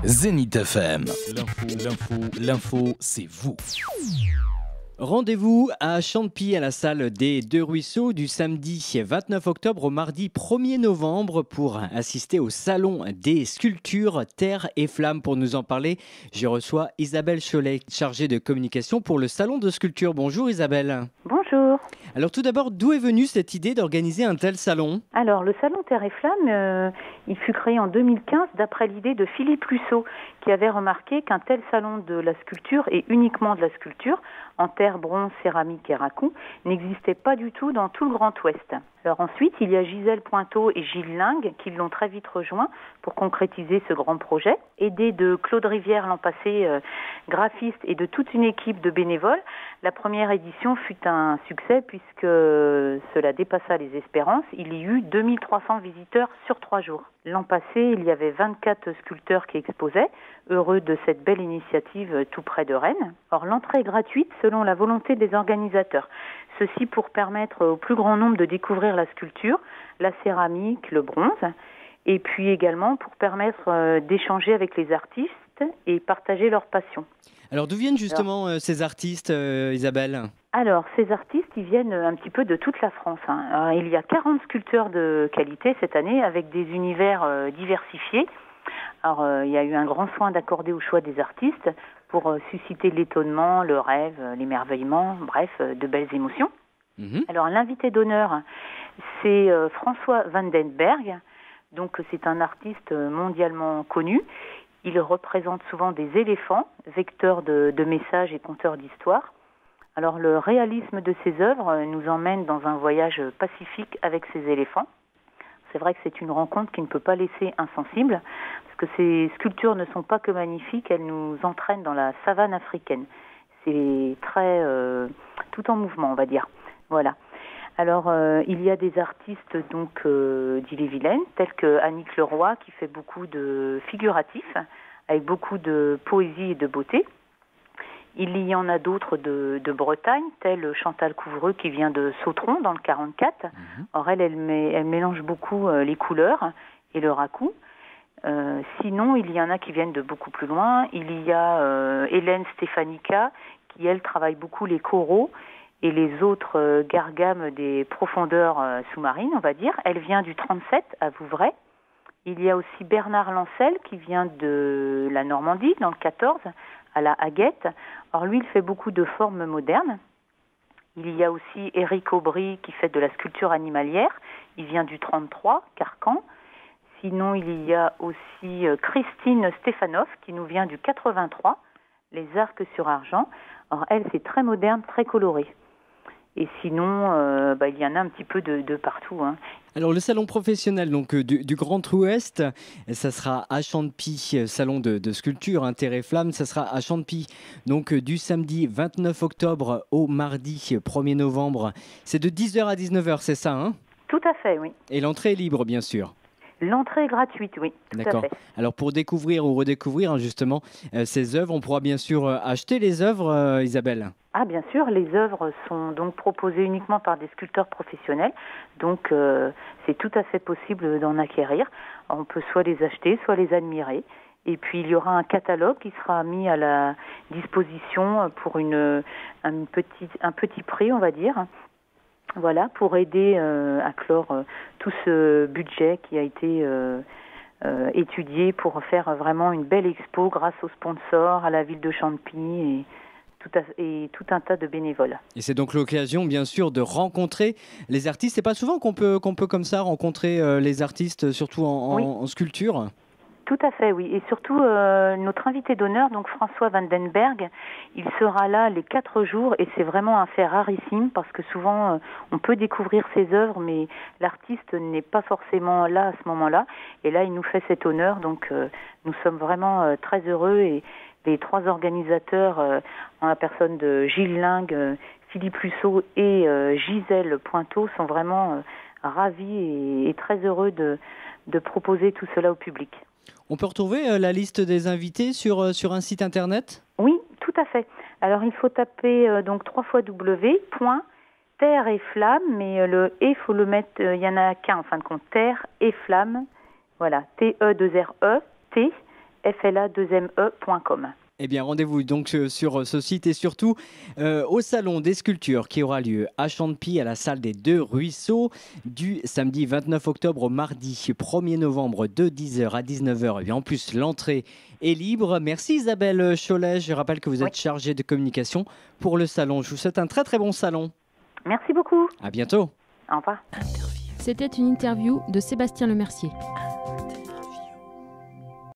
Zénith FM. L'info, c'est vous. Rendez-vous à Champy à la salle des Deux Ruisseaux du samedi 29 octobre au mardi 1er novembre pour assister au salon des sculptures Terre et Flamme. Pour nous en parler, je reçois Isabelle Cholet, chargée de communication pour le salon de sculpture. Bonjour Isabelle. Bonjour. Alors tout d'abord, d'où est venue cette idée d'organiser un tel salon ? Alors le salon Terre et Flamme, il fut créé en 2015 d'après l'idée de Philippe Luceau qui avait remarqué qu'un tel salon de la sculpture et uniquement de la sculpture en terre, bronze, céramique et racou n'existait pas du tout dans tout le Grand Ouest. Alors ensuite, il y a Gisèle Pointeau et Gilles Lingue qui l'ont très vite rejoint pour concrétiser ce grand projet. Aidés de Claude Rivière l'an passé, graphiste, et de toute une équipe de bénévoles, la première édition fut un succès puisque cela dépassa les espérances. Il y eut 2300 visiteurs sur 3 jours. L'an passé, il y avait 24 sculpteurs qui exposaient, heureux de cette belle initiative tout près de Rennes. Or, l'entrée est gratuite selon la volonté des organisateurs. Ceci pour permettre au plus grand nombre de découvrir la sculpture, la céramique, le bronze, et puis également pour permettre d'échanger avec les artistes et partager leur passion. Alors d'où viennent justement ces artistes, Isabelle ? Alors, ces artistes, ils viennent un petit peu de toute la France. Alors, il y a 40 sculpteurs de qualité cette année avec des univers diversifiés. Alors, il y a eu un grand soin d'accorder au choix des artistes pour susciter l'étonnement, le rêve, l'émerveillement, bref, de belles émotions. Alors, l'invité d'honneur, c'est François Vandenberg. Donc, c'est un artiste mondialement connu. Il représente souvent des éléphants, vecteurs de messages et conteurs d'histoires. Alors, le réalisme de ses œuvres nous emmène dans un voyage pacifique avec ces éléphants. C'est vrai que c'est une rencontre qui ne peut pas laisser insensible, parce que ces sculptures ne sont pas que magnifiques, elles nous entraînent dans la savane africaine. C'est très tout en mouvement, on va dire. Voilà. Alors, il y a des artistes donc d'Ille-et-Vilaine, tels que Annick Leroy, qui fait beaucoup de figuratifs, avec beaucoup de poésie et de beauté. Il y en a d'autres de Bretagne, telle Chantal Couvreux qui vient de Sautron dans le 44. Or elle mélange beaucoup les couleurs et le racou. Sinon, il y en a qui viennent de beaucoup plus loin. Il y a Hélène Stefanica qui, elle, travaille beaucoup les coraux et les autres gargames des profondeurs sous-marines, on va dire. Elle vient du 37 à Vouvray. Il y a aussi Bernard Lancel qui vient de la Normandie, dans le 14, à la Haguette. Or, lui, il fait beaucoup de formes modernes. Il y a aussi Éric Aubry qui fait de la sculpture animalière. Il vient du 33, Carcan. Sinon, il y a aussi Christine Stefanoff qui nous vient du 83, les arcs sur argent. Or, elle, c'est très moderne, très coloré. Et sinon, il y en a un petit peu de partout. Alors le salon professionnel donc, du Grand Ouest, ça sera à Champy, salon de sculpture, Terre et Flamme, ça sera à Champy, donc du samedi 29 octobre au mardi 1er novembre. C'est de 10h à 19h, c'est ça Tout à fait, oui. Et l'entrée est libre, bien sûr. L'entrée est gratuite, oui, tout D'accord. à fait. Alors pour découvrir ou redécouvrir justement ces œuvres, on pourra bien sûr acheter les œuvres, Isabelle. Ah bien sûr, les œuvres sont donc proposées uniquement par des sculpteurs professionnels, donc c'est tout à fait possible d'en acquérir. On peut soit les acheter, soit les admirer. Et puis il y aura un catalogue qui sera mis à la disposition pour un petit prix, on va dire. Voilà, pour aider à clore tout ce budget qui a été étudié pour faire vraiment une belle expo grâce aux sponsors, à la ville de Champy et tout un tas de bénévoles. Et c'est donc l'occasion, bien sûr, de rencontrer les artistes. C'est pas souvent qu'on peut comme ça rencontrer les artistes, surtout en sculpture. Tout à fait, oui. Et surtout, notre invité d'honneur, donc François Vandenberg, il sera là les 4 jours et c'est vraiment un fait rarissime parce que souvent, on peut découvrir ses œuvres, mais l'artiste n'est pas forcément là à ce moment-là. Et là, il nous fait cet honneur, donc nous sommes vraiment très heureux. Et les 3 organisateurs, en la personne de Gilles Lingue, Philippe Luceau et Gisèle Pointeau, sont vraiment ravis et très heureux de proposer tout cela au public. On peut retrouver la liste des invités sur un site internet ? Oui, tout à fait. Alors il faut taper donc www.terre et flamme, mais le « et » faut le mettre, il y en a qu'un en fin de compte, Terre et Flamme, voilà, T-E-2-R-E, T fla2me.com. Eh bien, rendez-vous donc sur ce site et surtout au Salon des Sculptures qui aura lieu à Chantepie, à la salle des Deux Ruisseaux, du samedi 29 octobre au mardi 1er novembre de 10h à 19h. Et en plus, l'entrée est libre. Merci Isabelle Cholet. Je rappelle que vous êtes chargée de communication pour le salon. Je vous souhaite un très très bon salon. Merci beaucoup. À bientôt. Au revoir. C'était une interview de Sébastien Lemercier.